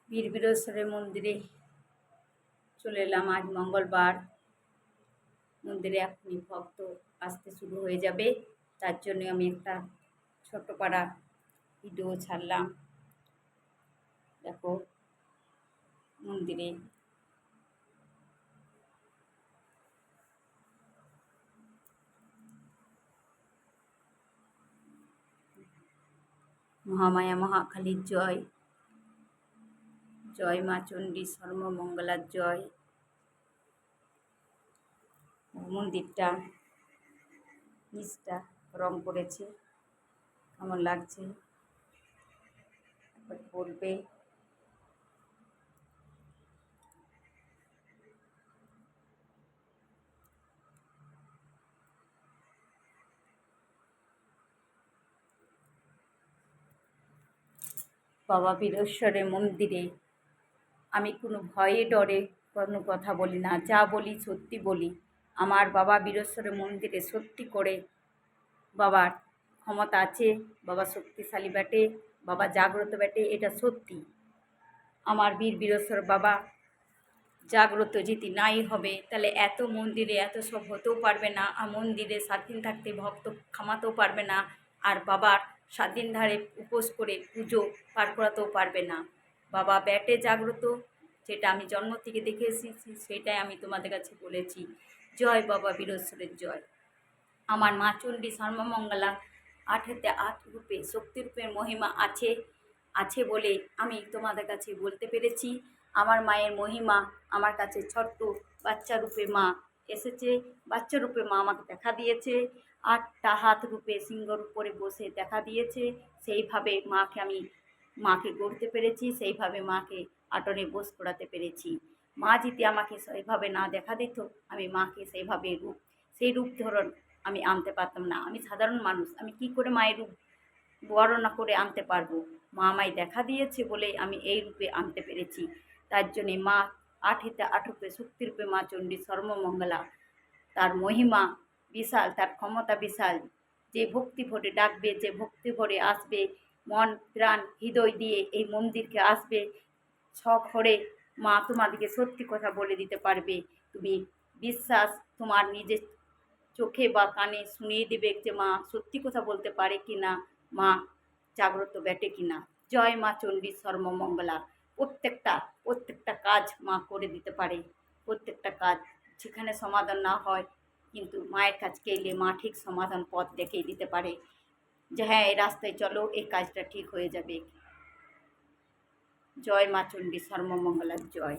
বীরবিরোচনের মন্দিরে চলে এলাম। আজ মঙ্গলবার, মন্দিরে এখনই ভক্ত আসতে শুরু হয়ে যাবে, তার জন্য আমি একটা ছোট্ট পাড়া ভিডিও ছাড়লাম। দেখো মন্দিরে মহামায়া মহাকালীর জয়, জয় মা চণ্ডী সর্বমঙ্গলার জয়। মন্দিরটা নিচটা রং করেছে, কেমন লাগছে একবার বলবে। বাবা বীরেশ্বরের মন্দিরে আমি কোনো ভয়ে ডরে কোনো কথা বলি না, যা বলি সত্যি বলি। আমার বাবা বীরেশ্বরের মন্দিরে সত্যি করে বাবার ক্ষমতা আছে, বাবা শক্তিশালী ব্যাটে, বাবা জাগ্রত ব্যাটে, এটা সত্যি। আমার বীরেশ্বর বাবা জাগ্রত যদি নাই হবে তাহলে এত মন্দিরে এত সব হতেও পারবে না, আর মন্দিরে 7 দিন থাকতে ভক্ত খামাতেও পারবে না, আর বাবার 7 দিন ধরে উপোস করে পুজো পার করাতেও পারবে না। বাবা ব্যাটে জাগ্রত, যেটা আমি জন্ম থেকে দেখে এসেছি, সেটাই আমি তোমাদের কাছে বলেছি। জয় বাবা বীরেশ্বরের জয়। আমার মা চণ্ডী সর্বমঙ্গলা 8 হাতে 8 রূপে শক্তিরূপের মহিমা আছে বলে আমি তোমাদের কাছে বলতে পেরেছি। আমার মায়ের মহিমা, আমার কাছে ছোট্ট বাচ্চা রূপে মা এসেছে, বাচ্চা রূপে মা আমাকে দেখা দিয়েছে, 8টা হাত রূপে সিংহর উপরে বসে দেখা দিয়েছে। সেইভাবে মাকে গড়তে পেরেছি, সেইভাবে মাকে আটনে বোস করাতে পেরেছি। মা যদি আমাকে সেইভাবে না দেখা দিত, আমি মাকে সেইভাবে সেই রূপ ধরন আমি আনতে পারতাম না। আমি সাধারণ মানুষ, আমি কি করে মায়ের রূপ বর্ণনা করে আনতে পারবো? মা আমায় দেখা দিয়েছে বলেই আমি এই রূপে আনতে পেরেছি। তার জন্যে মা 8 হাতে 8 রূপে শক্তিরূপে মা চণ্ডী সর্বমঙ্গলা, তার মহিমা বিশাল, তার ক্ষমতা বিশাল। যে ভক্তি ভরে ডাকবে, যে ভক্তি ভরে আসবে, মন প্রাণ হৃদয় দিয়ে এই মন্দিরকে আসবে, সঘরে মা তোমাদেরকে সত্যি কথা বলে দিতে পারবে। তুমি বিশ্বাস তোমার নিজের চোখে বা কানে শুনিয়ে দেবে যে মা সত্যি কথা বলতে পারে কি না, মা জাগ্রত ব্যাটে কি না। জয় মা চণ্ডী সর্বমঙ্গলা। প্রত্যেকটা কাজ মা করে দিতে পারে, প্রত্যেকটা কাজ যেখানে সমাধান না হয়, কিন্তু মায়ের কাছকে এলে মা ঠিক সমাধান পথ দেখিয়ে দিতে পারে, যে হ্যাঁ এই রাস্তায় চলো, এই কাজটা ঠিক হয়ে যাবে। জয় মা চণ্ডী সর্বমঙ্গলার জয়।